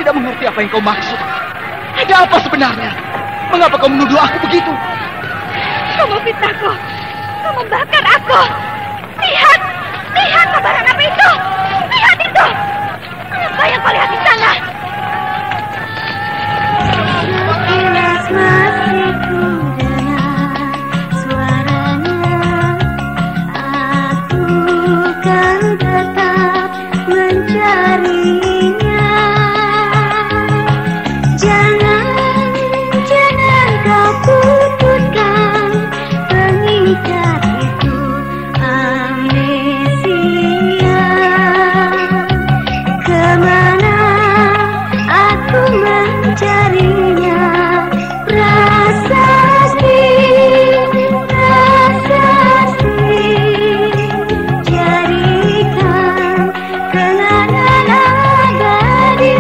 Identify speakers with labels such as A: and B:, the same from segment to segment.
A: tidak mengerti apa yang kau maksud. Ada apa sebenarnya? Mengapa kau menuduh aku begitu?
B: Kau memfitnahku. Kau membakar aku. Lihat kobaran api itu. Lihat itu. Apa yang kau lihat di sana?
C: Sekilas masih ku dengar suaranya. Aku kan tetap mencarinya. Jangan kau putuskan pengikat itu, amnesia. Kemana aku mencarinya? Prasasti, jadikan kenangan abadi.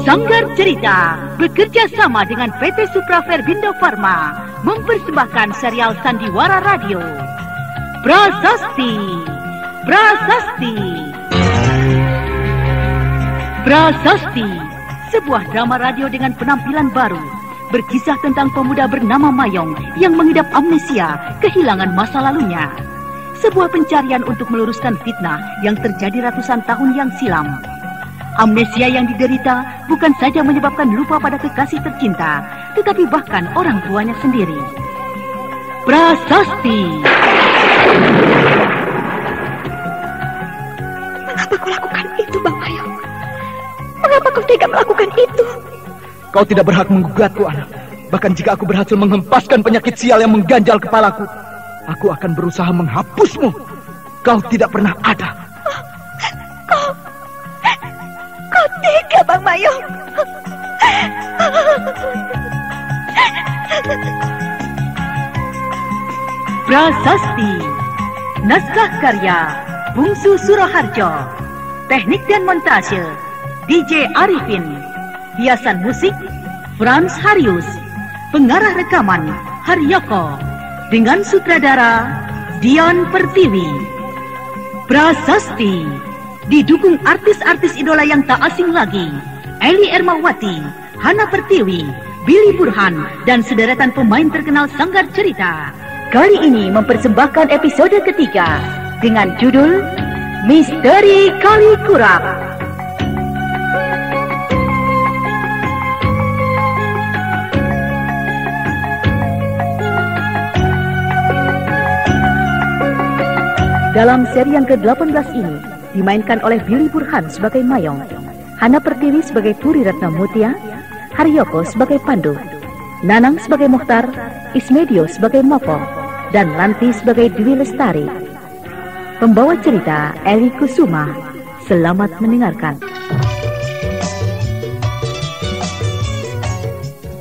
D: Sanggar Cerita bekerja sama dengan PT Supra Verbindo Pharma mempersembahkan serial Sandiwara Radio. Prasasti. Prasasti, sebuah drama radio dengan penampilan baru, berkisah tentang pemuda bernama Mayong yang mengidap amnesia, kehilangan masa lalunya. Sebuah pencarian untuk meluruskan fitnah yang terjadi ratusan tahun yang silam. Amnesia yang diderita bukan saja menyebabkan lupa pada kekasih tercinta, tetapi bahkan orang tuanya sendiri. Prasasti.
B: Mengapa kau lakukan itu, Bang Mayong? Mengapa kau tega melakukan itu?
A: Kau tidak berhak menggugatku, anak. Bahkan jika aku berhasil menghempaskan penyakit sial yang mengganjal kepalaku, aku akan berusaha menghapusmu. Kau tidak pernah ada.
B: Kau tega, Bang Mayong.
D: Prasasti. Naskah karya Bungsu Suroharjo. Teknik dan montase DJ Arifin. Hiasan musik Frans Harius. Pengarah rekaman Haryoko. Dengan sutradara Dion Pertiwi. Prasasti didukung artis-artis idola yang tak asing lagi, Eli Ermawati, Hana Pertiwi, Billy Burhan, dan sederetan pemain terkenal Sanggar Cerita. Kali ini mempersembahkan episode ketiga dengan judul Misteri Kali Kurap. Dalam seri yang ke-18 ini dimainkan oleh Billy Burhan sebagai Mayong, Hana Pertiwi sebagai Puri Ratna Mutia, Haryoko sebagai Pandu, Nanang sebagai Muhtar, Ismedio sebagai Mopo, dan Lanti sebagai Dwi Lestari. Pembawa cerita Eli Kusuma. Selamat mendengarkan.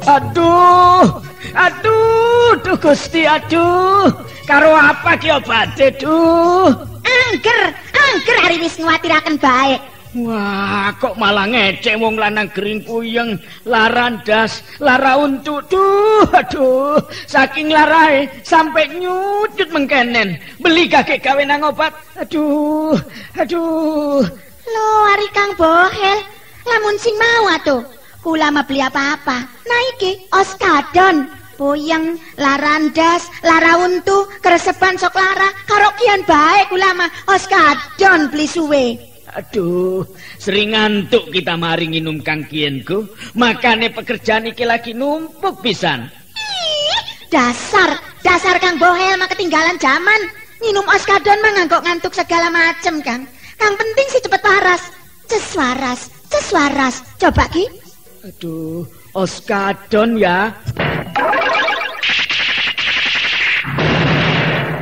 E: Aduh, Gusti, aduh. Karo apa ki obate, duh?
B: Angger hari wis nguwatiraken bae.
E: Wah, kok malah ngecek wong lanang gering puyeng, lara ndas, lara untu. Aduh, saking larae sampai nyucut mengkenen. Beli kakek gawe nang obat. Aduh.
B: Lho, ari Kang Bohel, lamun sing mau atuh. Kula mah beli apa-apa. Nah iki Oskadon. Puyeng, lara ndas, lara untu, keresepan sok lara, karo kian bae kula mah Oskadon beli suwe.
E: Aduh, sering ngantuk kita mari nginum Kang Kienku. Makane pekerjaan iki lagi numpuk pisan.
B: Dasar Kang Bohel mah ketinggalan zaman. Minum Oskadon mah ngantuk segala macem, Kang. Kang penting sih cepet waras. Ces waras. Coba Ki.
E: Aduh, Oskadon ya.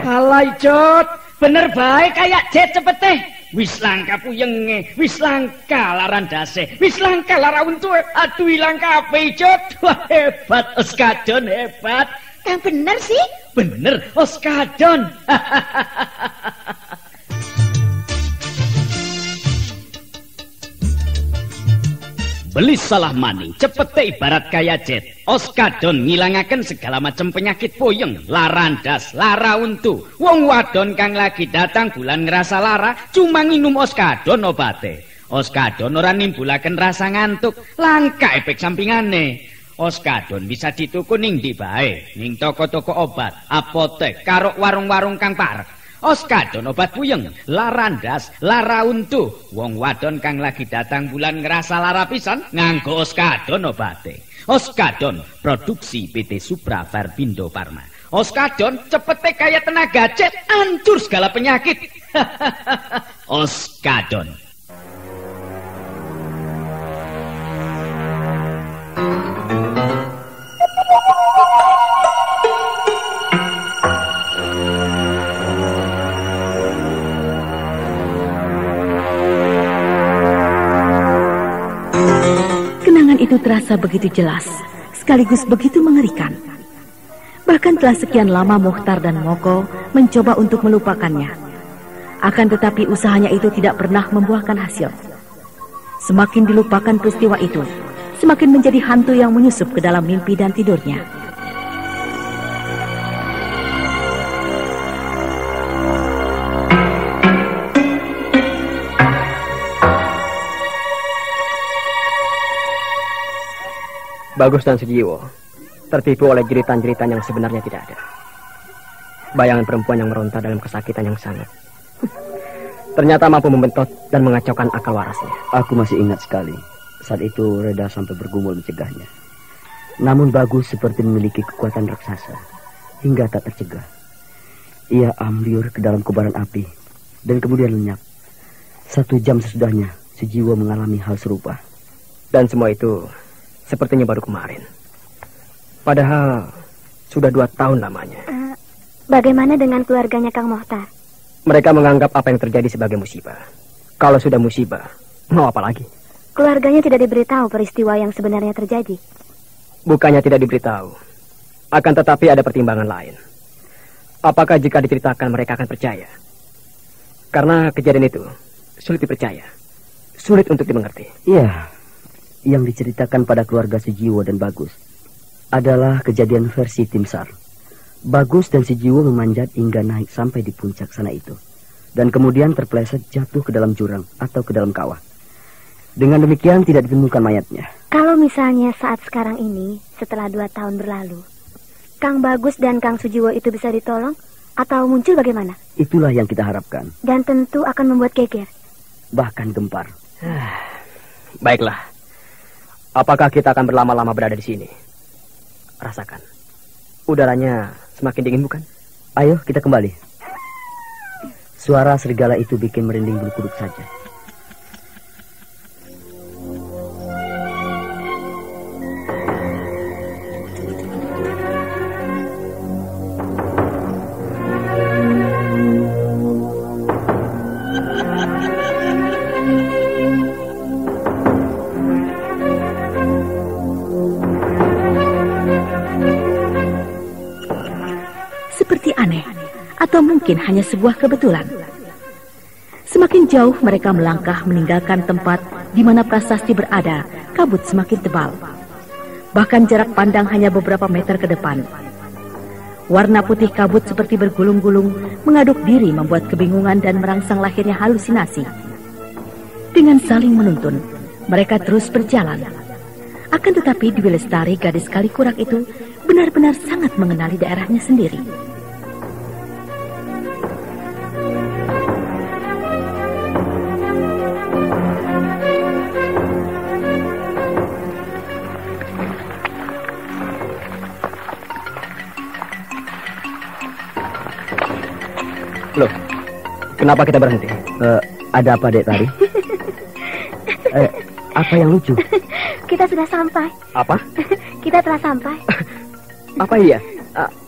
E: Alay Jod, bener baik kayak jet cepet teh. Wis langka puyenge, wis langka laran dase, wis langka lara untu. Aduh ilang kabeh Jod. Wah hebat Oskadon, hebat.
B: Kang bener sih?
E: Bener Oskadon. belis salah maning, cepete ibarat kaya jet. Oskadon ngilangaken segala macam penyakit puyeng, larandas, lara untu. Wong wadon kang lagi datang bulan ngerasa lara, cuma nginum oskadon obate. Oskadon ora nimbulaken rasa ngantuk, langka efek sampingane. Oskadon bisa dituku ning ndi bae, ning toko-toko obat, apotek, karo warung-warung kang parek. Oskadon obat puyeng, larandas, lara untu. Wong wadon kang lagi datang bulan ngerasa lara pisan, nganggo oskadon obate. Oskadon produksi PT Supra Verbindo Pharma. Oskadon cepete kaya tenaga jet, hancur segala penyakit. Oskadon.
D: Itu terasa begitu jelas, sekaligus begitu mengerikan. Bahkan telah sekian lama Mukhtar dan Moko mencoba untuk melupakannya. Akan tetapi usahanya itu tidak pernah membuahkan hasil. Semakin dilupakan peristiwa itu, semakin menjadi hantu yang menyusup ke dalam mimpi dan tidurnya.
F: Bagus dan Sujiwo tertipu oleh jeritan-jeritan yang sebenarnya tidak ada. Bayangan perempuan yang meronta dalam kesakitan yang sangat. Ternyata mampu membentot dan mengacaukan akal warasnya.
G: Aku masih ingat sekali. Saat itu Reda sampai bergumul mencegahnya. Namun Bagus seperti memiliki kekuatan raksasa hingga tak tercegah. Ia ambyur ke dalam kobaran api dan kemudian lenyap. 1 jam sesudahnya Sujiwo mengalami hal serupa.
F: Dan semua itu sepertinya baru kemarin. Padahal sudah 2 tahun lamanya.
C: Bagaimana dengan keluarganya Kang Mohtar?
F: Mereka menganggap apa yang terjadi sebagai musibah. Kalau sudah musibah, mau apa lagi?
C: Keluarganya tidak diberitahu peristiwa yang sebenarnya terjadi.
F: Bukannya tidak diberitahu, akan tetapi ada pertimbangan lain. Apakah jika diceritakan mereka akan percaya? Karena kejadian itu sulit dipercaya, sulit untuk dimengerti.
G: Iya. Yang diceritakan pada keluarga Sujiwo dan Bagus adalah kejadian versi tim SAR. Bagus dan Sujiwo memanjat hingga naik sampai di puncak sana itu, dan kemudian terpeleset jatuh ke dalam jurang atau ke dalam kawah. Dengan demikian tidak ditemukan mayatnya.
C: Kalau misalnya saat sekarang ini, setelah 2 tahun berlalu, Kang Bagus dan Kang Sujiwo itu bisa ditolong atau muncul bagaimana?
G: Itulah yang kita harapkan.
C: Dan tentu akan membuat geger,
G: bahkan gempar.
F: Baiklah. Apakah kita akan berlama-lama berada di sini? Rasakan. Udaranya semakin dingin bukan?
G: Ayo kita kembali. Suara serigala itu bikin merinding bulu kuduk saja.
D: Atau mungkin hanya sebuah kebetulan. Semakin jauh mereka melangkah meninggalkan tempat di mana prasasti berada, kabut semakin tebal. Bahkan jarak pandang hanya beberapa meter ke depan. Warna putih kabut seperti bergulung-gulung, mengaduk diri membuat kebingungan dan merangsang lahirnya halusinasi. Dengan saling menuntun, mereka terus berjalan. Akan tetapi Dwi Lestari, gadis Kalikurak itu, benar-benar sangat mengenali daerahnya sendiri.
F: Loh, kenapa kita berhenti?
G: Ada apa, Dek Tari? Apa yang lucu?
C: Kita sudah sampai.
F: Apa?
C: Kita telah sampai.
F: Apa iya?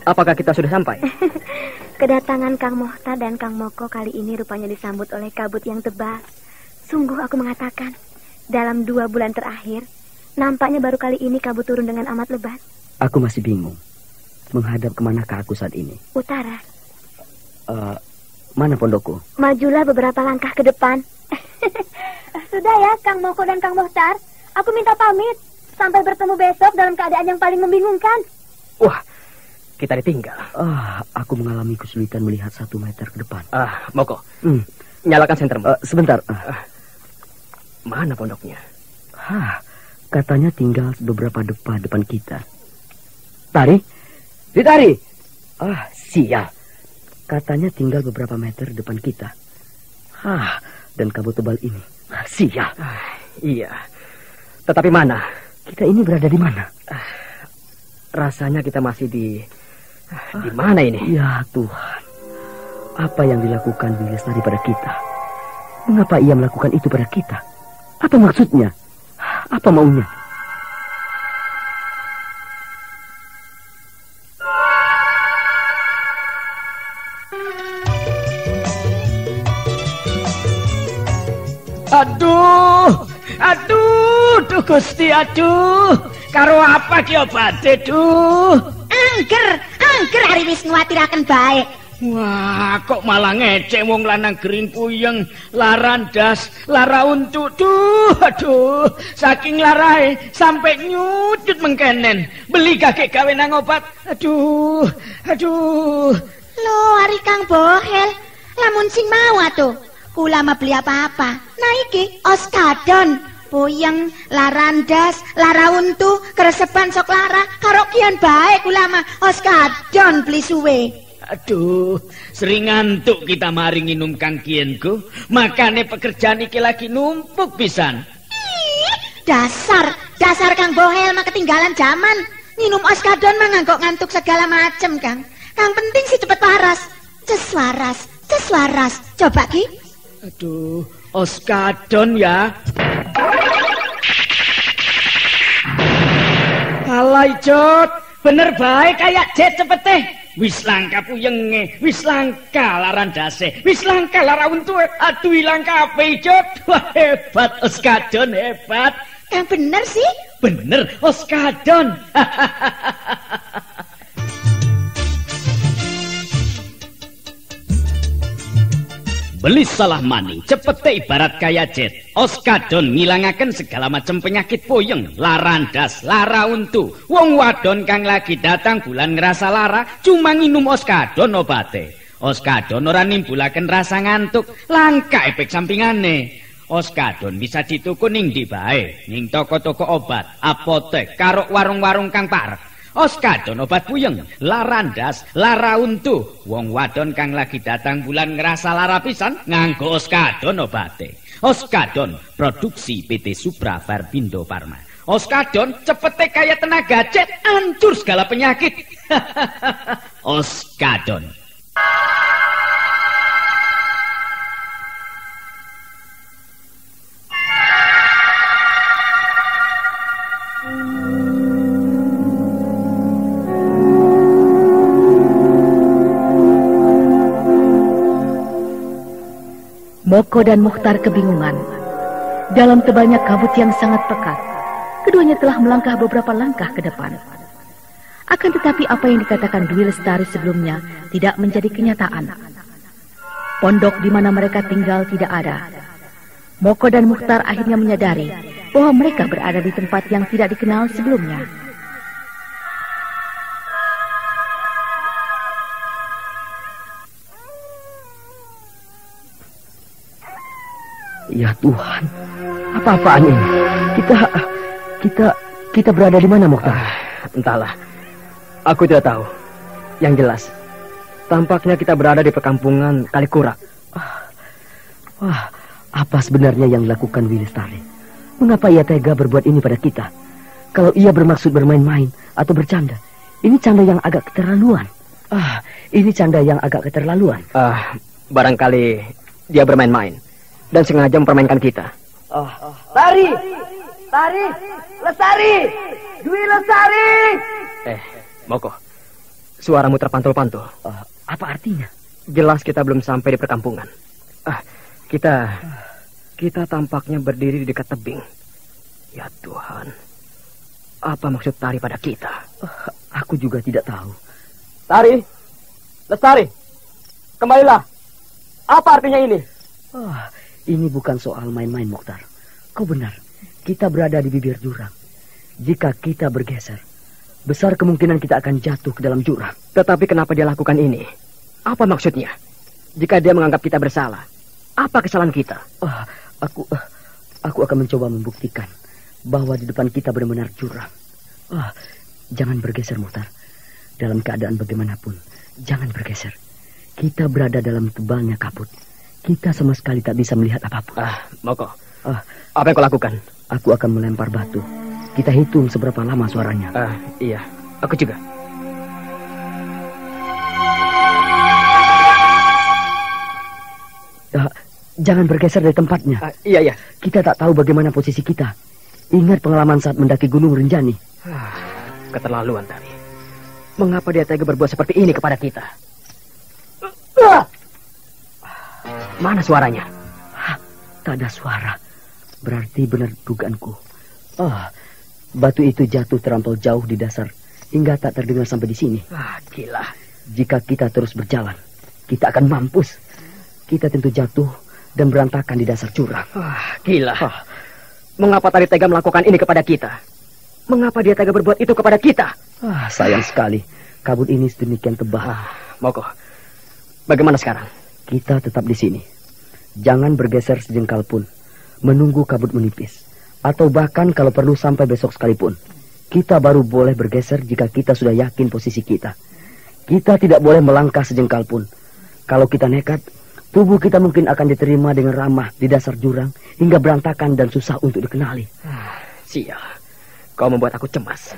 F: Apakah kita sudah sampai?
C: Kedatangan Kang Mohtar dan Kang Moko kali ini rupanya disambut oleh kabut yang tebal. Sungguh aku mengatakan, dalam 2 bulan terakhir, nampaknya baru kali ini kabut turun dengan amat lebat.
G: Aku masih bingung. Menghadap kemanakah aku saat ini?
C: Utara.
G: Mana pondokku?
C: Majulah beberapa langkah ke depan. Sudah ya, Kang Moko dan Kang Mohtar. Aku minta pamit. Sampai bertemu besok dalam keadaan yang paling membingungkan.
F: Wah, kita ditinggal.
G: Aku mengalami kesulitan melihat 1 meter ke depan.
F: Moko, nyalakan sentermu.
G: Sebentar.
F: Mana pondoknya?
G: Katanya tinggal beberapa depan kita. Tari? Ditari! Sial. Katanya tinggal beberapa meter depan kita. Dan kabut tebal ini. Sial.
F: Iya. Tetapi mana?
G: Kita ini berada di mana?
F: Rasanya kita masih di mana ini?
G: Ya Tuhan. Apa yang dilakukan Willy Lestari pada kita? Mengapa ia melakukan itu pada kita? Apa maksudnya? Apa maunya?
E: Aduh Gusti, karo apa ki obate,
B: Angger hari wis nguwatiraken bae.
E: Wah, kok malah ngecek wong lanang gering puyeng, larandas, lara untu. Aduh, saking larae sampai nyucut mengkenen. Beli kakek gawe nang obat. Aduh.
B: Lho, ari Kang Bohel, lamun sing mau atuh. Kula mah beli apa-apa. Nah iki Oskadon, puyeng, larandas, lara untu, keresepan sok lara, karo kian bae kula mah Oskadon beli suwe.
E: Aduh, sering ngantuk kita mari nginum Kang Kienku. Makane pekerjaan iki lagi numpuk pisan.
B: Dasar Kang Bohel mah ketinggalan zaman. Minum Oskadon mah ngantuk segala macem, Kang. Kang penting sih cepet waras. Ces waras. Coba Ki.
E: Aduh, Oskadon ya. Alay Jod, bener baik kayak jet cepet teh. Wis langka puyenge, wis langka larandase, wis langka lara untu. Aduh ilang kabeh Jod. Wah hebat Oskadon, hebat.
B: Kang bener sih?
E: Bener Oskadon. Beli salah maning, cepete ibarat kaya jet. Oskadon ngilangaken segala macam penyakit puyeng, larandas, lara untu. Wong wadon kang lagi datang bulan ngerasa lara, cuma nginum Oskadon obate. Oskadon ora nimbulaken rasa ngantuk, langka efek sampingane. Oskadon bisa dituku ning ndi bae, ning toko-toko obat, apotek, karo warung-warung kang parek. Oskadon obat puyeng, larandas, lara untu. Wong wadon kang lagi datang bulan ngerasa lara pisan nganggo Oskadon obate. Oskadon produksi PT Supra Farbindo Pharma. Oskadon cepete kaya tenaga jet, hancur segala penyakit. Oskadon.
D: Moko dan Mukhtar kebingungan. Dalam tebalnya kabut yang sangat pekat, keduanya telah melangkah beberapa langkah ke depan. Akan tetapi apa yang dikatakan Dwi Lestari sebelumnya tidak menjadi kenyataan. Pondok di mana mereka tinggal tidak ada. Moko dan Mukhtar akhirnya menyadari bahwa mereka berada di tempat yang tidak dikenal sebelumnya.
G: Ya Tuhan, apa-apaan ini? Kita berada di mana, Mukhtar?
F: Entahlah, aku tidak tahu. Yang jelas, tampaknya kita berada di perkampungan Kalikurak.
G: Wah, apa sebenarnya yang dilakukan Willy Lestari? Mengapa ia tega berbuat ini pada kita? Kalau ia bermaksud bermain-main atau bercanda, ini canda yang agak keterlaluan.
F: Barangkali dia bermain-main dan sengaja mempermainkan kita.
A: Lestari, Dwi Lestari.
F: Moko, suaramu terpantul-pantul.
G: Apa artinya?
F: Jelas kita belum sampai di perkampungan. Kita tampaknya berdiri di dekat tebing. Ya Tuhan, apa maksud Tari pada kita?
G: Aku juga tidak tahu.
F: Tari, Lestari, kembalilah. Apa artinya ini?
G: Ini bukan soal main-main, Mukhtar. Kau benar. Kita berada di bibir jurang. Jika kita bergeser, besar kemungkinan kita akan jatuh ke dalam jurang.
F: Tetapi kenapa dia lakukan ini? Apa maksudnya? Jika dia menganggap kita bersalah, apa kesalahan kita?
G: Aku akan mencoba membuktikan bahwa di depan kita benar-benar jurang. Jangan bergeser, Muhtar. Dalam keadaan bagaimanapun, jangan bergeser. Kita berada dalam tebalnya kabut. Kita sama sekali tak bisa melihat apapun.
F: Moko, apa yang kau lakukan?
G: Aku akan melempar batu. Kita hitung seberapa lama suaranya.
F: Iya, aku juga.
G: Jangan bergeser dari tempatnya.
F: Iya.
G: Kita tak tahu bagaimana posisi kita. Ingat pengalaman saat mendaki Gunung Rinjani.
F: Keterlaluan tadi. Mengapa dia tega berbuat seperti ini kepada kita? Mana suaranya?
G: Tak ada suara. Berarti benar dugaanku. Batu itu jatuh terlampau jauh di dasar hingga tak terdengar sampai di sini.
F: Gila.
G: Jika kita terus berjalan, kita akan mampus. Kita tentu jatuh dan berantakan di dasar jurang.
F: Gila. Mengapa tadi tega melakukan ini kepada kita? Mengapa dia tega berbuat itu kepada kita?
G: Sayang sekali. Kabut ini sedemikian tebal.
F: Moko, bagaimana sekarang?
G: Kita tetap di sini. Jangan bergeser sejengkal pun. Menunggu kabut menipis. Atau bahkan kalau perlu sampai besok sekalipun. Kita baru boleh bergeser jika kita sudah yakin posisi kita. Kita tidak boleh melangkah sejengkal pun. Kalau kita nekat, tubuh kita mungkin akan diterima dengan ramah di dasar jurang hingga berantakan dan susah untuk dikenali.
F: Sial, kau membuat aku cemas.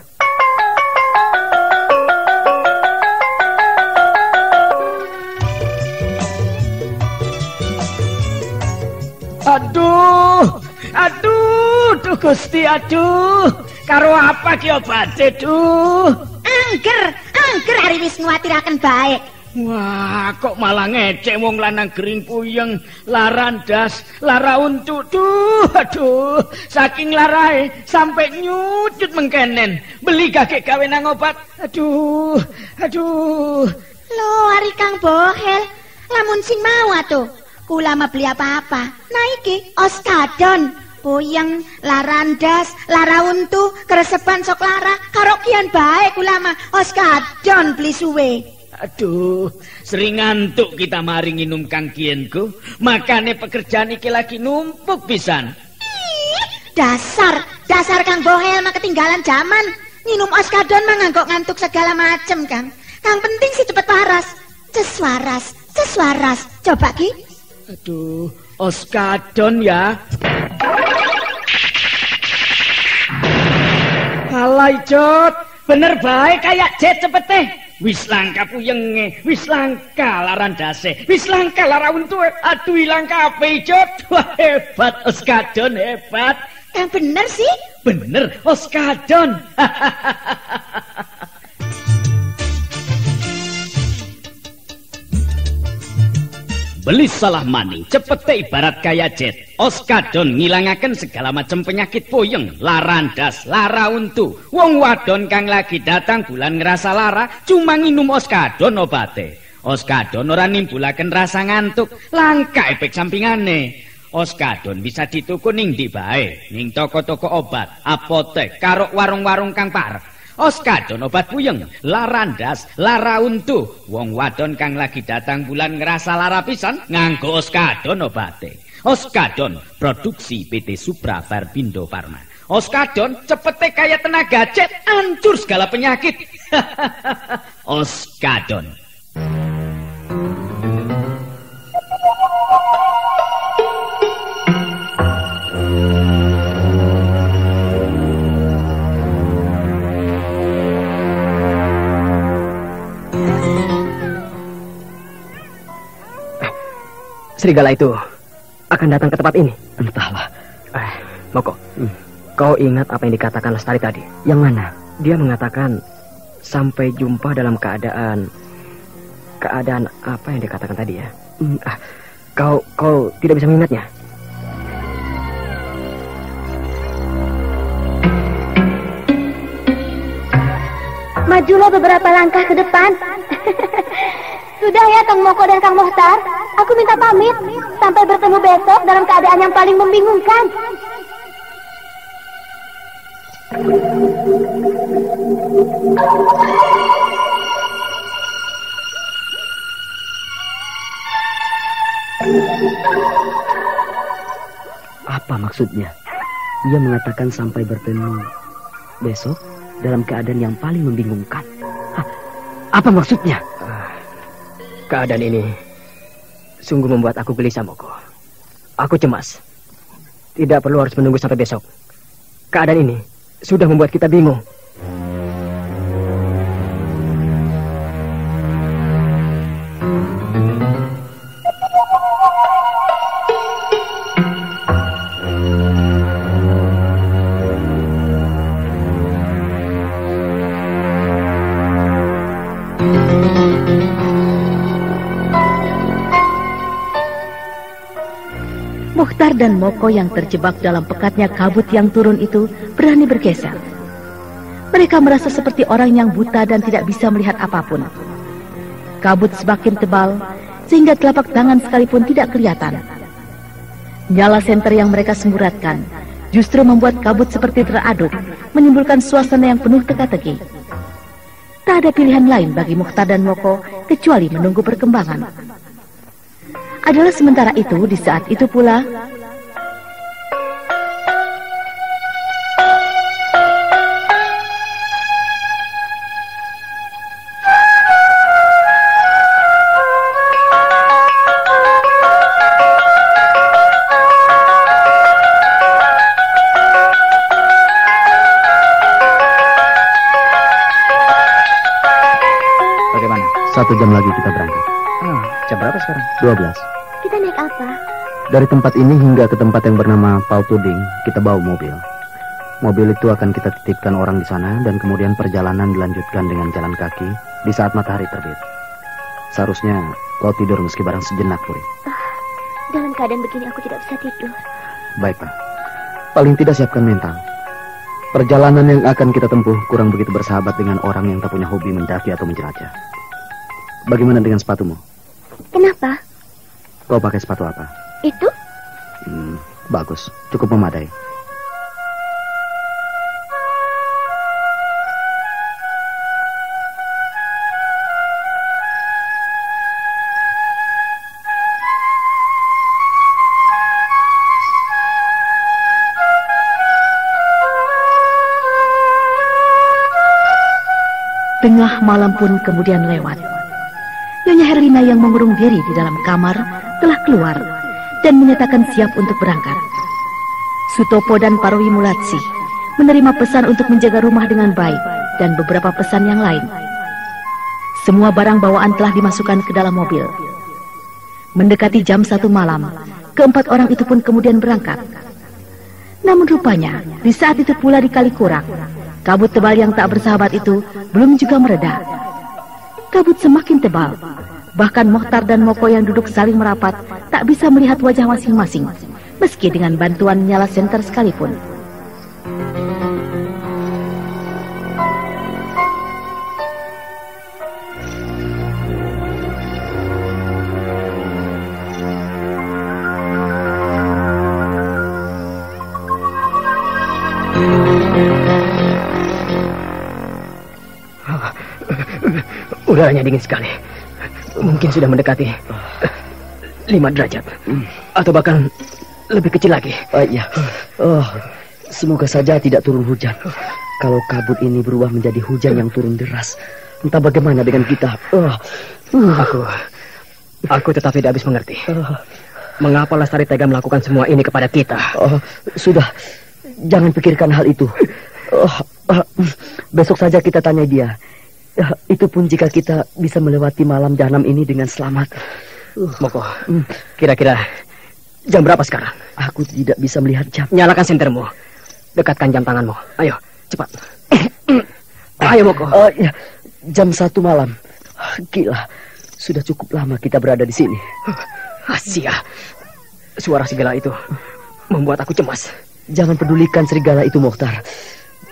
E: Aduh, Gusti, karo apa ki obate,
B: Angger hari wis nguwatiraken bae.
E: Wah, kok malah ngecek wong lanang gering puyeng, larandas, lara untu. Aduh, saking larae sampai nyucut mengkenen. Beli gagek gawe nang obat. Aduh.
B: Lho, ari Kang Bohel, lamun sing mau atuh. Kula mah beli apa-apa. Nah iki Oskadon, puyeng, larandas, lara untu, keresepan sok lara, karo kian bae kula mah Oskadon beli suwe.
E: Aduh, sering ngantuk kita mari nginum Kang Kienku. Makane pekerjaan iki lagi numpuk pisan.
B: Dasar Kang Bohel mah ketinggalan zaman. Nginum Oskadon mah nganggok ngantuk segala macem, Kang. Kang penting sih cepet waras. Seswaras. Coba ki.
E: Aduh, Oskadon ya. Alay Jot, bener baik kayak jet cepet teh. Wis langka puyenge, wis langka larandase, wis langka lara untu. Aduh ilang kabeh Jot. Wah hebat Oskadon, hebat.
B: Yang bener sih?
E: Bener Oskadon. Beli salah maning, cepete ibarat kaya jet. Oskadon ngilangaken segala macam penyakit puyeng, larandas, lara untu. Wong wadon kang lagi datang bulan ngerasa lara, cuma nginum Oskadon obate. Oskadon ora nimbulaken rasa ngantuk, langka efek sampingane. Oskadon bisa dituku ning ndi bae, ning toko-toko obat, apotek, karo warung-warung kang parek. Oskadon obat puyeng, larandas, lara untu. Wong wadon kang lagi datang bulan ngerasa lara pisan, nganggo Oskadon obate. Oskadon produksi PT Supra Verbindo Pharma. Oskadon cepete kaya tenaga jet, hancur segala penyakit. Oskadon.
F: Serigala itu akan datang ke tempat ini.
G: Entahlah.
F: Moko, kau ingat apa yang dikatakan Lestari tadi?
G: Yang mana?
F: Dia mengatakan sampai jumpa dalam keadaan apa yang dikatakan tadi ya? Kau tidak bisa mengingatnya?
C: Majulah beberapa langkah ke depan. Sudah ya Kang Moko dan Kang Mohtar, aku minta pamit. Sampai bertemu besok dalam keadaan yang paling membingungkan.
G: Apa maksudnya? Ia mengatakan sampai bertemu besok dalam keadaan yang paling membingungkan. Apa maksudnya?
F: Keadaan ini sungguh membuat aku gelisah, Moko. Aku cemas. Tidak perlu harus menunggu sampai besok. Keadaan ini sudah membuat kita bingung.
D: Mukhtar dan Moko yang terjebak dalam pekatnya kabut yang turun itu berani bergeser. Mereka merasa seperti orang yang buta dan tidak bisa melihat apapun. Kabut semakin tebal sehingga telapak tangan sekalipun tidak kelihatan. Nyala senter yang mereka semburatkan justru membuat kabut seperti teraduk, menimbulkan suasana yang penuh teka-teki. Tak ada pilihan lain bagi Mukhtar dan Moko kecuali menunggu perkembangan. Adalah sementara itu, di saat itu pula
F: bagaimana?
G: 1 jam lagi kita berangkat.
F: Jam berapa sekarang?
G: 12.
C: Kita naik apa?
G: Dari tempat ini hingga ke tempat yang bernama Pautuding, kita bawa mobil. Mobil itu akan kita titipkan orang di sana dan kemudian perjalanan dilanjutkan dengan jalan kaki di saat matahari terbit. Seharusnya kau tidur meski barang sejenak, Puri.
C: Dalam keadaan begini aku tidak bisa tidur.
G: Baik, Pak. Paling tidak siapkan mental. Perjalanan yang akan kita tempuh kurang begitu bersahabat dengan orang yang tak punya hobi mendaki atau menjelajah. Bagaimana dengan sepatumu?
C: Kenapa?
G: Kau pakai sepatu apa?
C: Itu?
G: Bagus, cukup memadai.
D: tengah malam pun kemudian lewat. Nyonya Herlina yang mengurung diri di dalam kamar telah keluar dan menyatakan siap untuk berangkat. Sutopo dan Parwi Mulatsi menerima pesan untuk menjaga rumah dengan baik dan beberapa pesan yang lain. Semua barang bawaan telah dimasukkan ke dalam mobil. Mendekati jam 1 malam, keempat orang itu pun kemudian berangkat. Namun rupanya, di saat itu pula di Kalikurak, kabut tebal yang tak bersahabat itu belum juga mereda. Kabut semakin tebal, bahkan Mohtar dan Moko yang duduk saling merapat tak bisa melihat wajah masing-masing, meski dengan bantuan nyala senter sekalipun.
F: Udaranya dingin sekali. Mungkin sudah mendekati 5 derajat. Atau bahkan lebih kecil lagi.
G: Iya. Semoga saja tidak turun hujan. Kalau kabut ini berubah menjadi hujan yang turun deras, entah bagaimana dengan kita.
F: Aku tetap tidak habis mengerti. Mengapa Lestari tega melakukan semua ini kepada kita?
G: Sudah, jangan pikirkan hal itu. Besok saja kita tanya dia. Itu pun jika kita bisa melewati malam jahanam ini dengan selamat.
F: Moko, kira-kira jam berapa sekarang?
G: Aku tidak bisa melihat jam.
F: Nyalakan sentermu. Dekatkan jam tanganmu. Ayo, cepat. Ayo, Moko.
G: Ya, jam 1 malam. Gila, sudah cukup lama kita berada di sini.
F: Asia, suara serigala itu membuat aku cemas.
G: Jangan pedulikan serigala itu, Mohtar.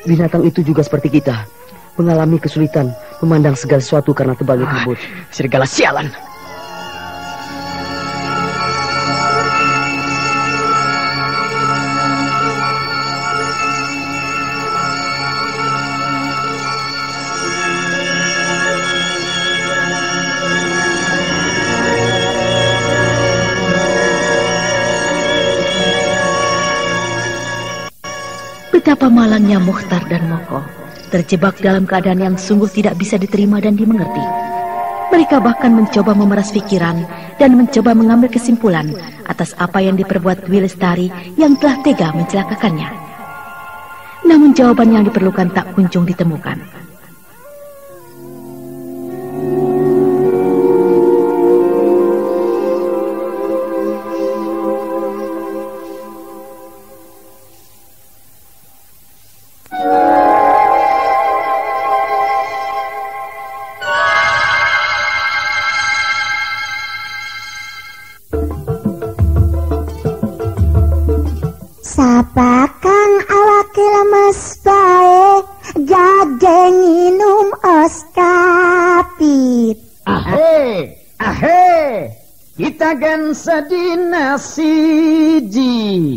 G: Binatang itu juga seperti kita, mengalami kesulitan memandang segala sesuatu karena tebalnya kabut.
F: Serigala sialan.
D: Betapa malangnya Mukhtar dan Moko terjebak dalam keadaan yang sungguh tidak bisa diterima dan dimengerti. Mereka bahkan mencoba memeras pikiran dan mencoba mengambil kesimpulan atas apa yang diperbuat Dwi Lestari yang telah tega mencelakakannya. Namun jawaban yang diperlukan tak kunjung ditemukan.
B: Sapakang awake lemes bae, gageng minum oskapit.
E: Ahe, kita kan sedina siji.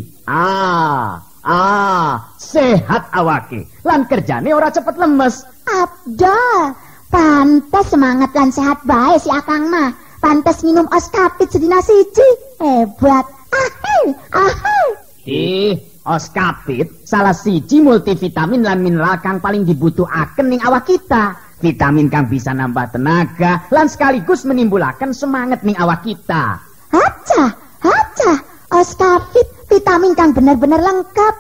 E: Sehat awake, lan kerjane ora cepet lemes.
B: Abdol, pantes semangat lan sehat bae si akang mah. Pantes minum oskapit sedina siji. Hebat. Ahe.
E: Oskapit salah siji multivitamin lan mineral kang paling dibutuhaken ning awak kita. Vitamin kang bisa nambah tenaga lan sekaligus menimbulaken semangat ning awak kita.
B: Haca, oskapit vitamin kang bener-bener lengkap.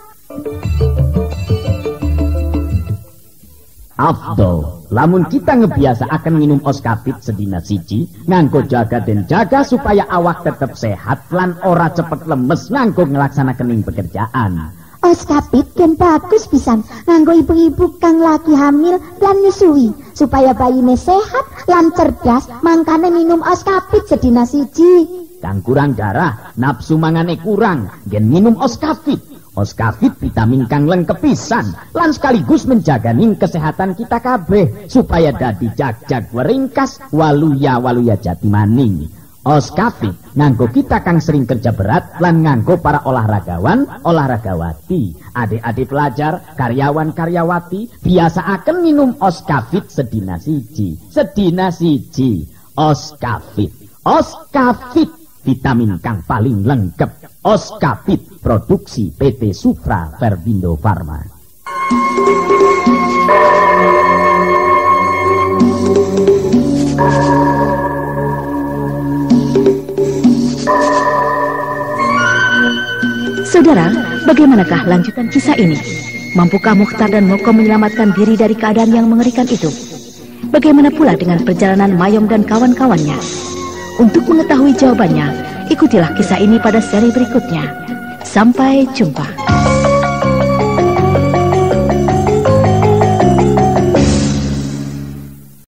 E: Afdol, lamun kita ngebiasa akan minum oskapit sedina siji, nganggo jaga dan jaga supaya awak tetap sehat lan ora cepet lemes nganggo ngelaksanakan pekerjaan.
B: Oskapit kan bagus pisan nganggo ibu-ibu kang lagi hamil lan nyusui supaya bayine sehat lan cerdas, mangkane minum oskapit sedina siji.
E: Kang kurang darah, nafsu mangane kurang, gen minum oskapit. Oskapit vitamin kang lengkep pisan lan sekaligus menjaga ning kesehatan kita kabeh supaya dadi jag-jag weringkas waluya jati maning. Oskapit nganggo kita kang sering kerja berat lan nganggo para olahragawan olahragawati, adik-adik pelajar, karyawan karyawati biasa akan minum oskapit sedina siji. Oskapit vitamin kang paling lengkap. Oskapit produksi PT Supra Verbindo Farma.
D: Saudara, bagaimanakah lanjutan kisah ini? Mampukah Mukhtar dan Moko menyelamatkan diri dari keadaan yang mengerikan itu? Bagaimana pula dengan perjalanan Mayong dan kawan-kawannya? Untuk mengetahui jawabannya, ikutilah kisah ini pada seri berikutnya. Sampai jumpa.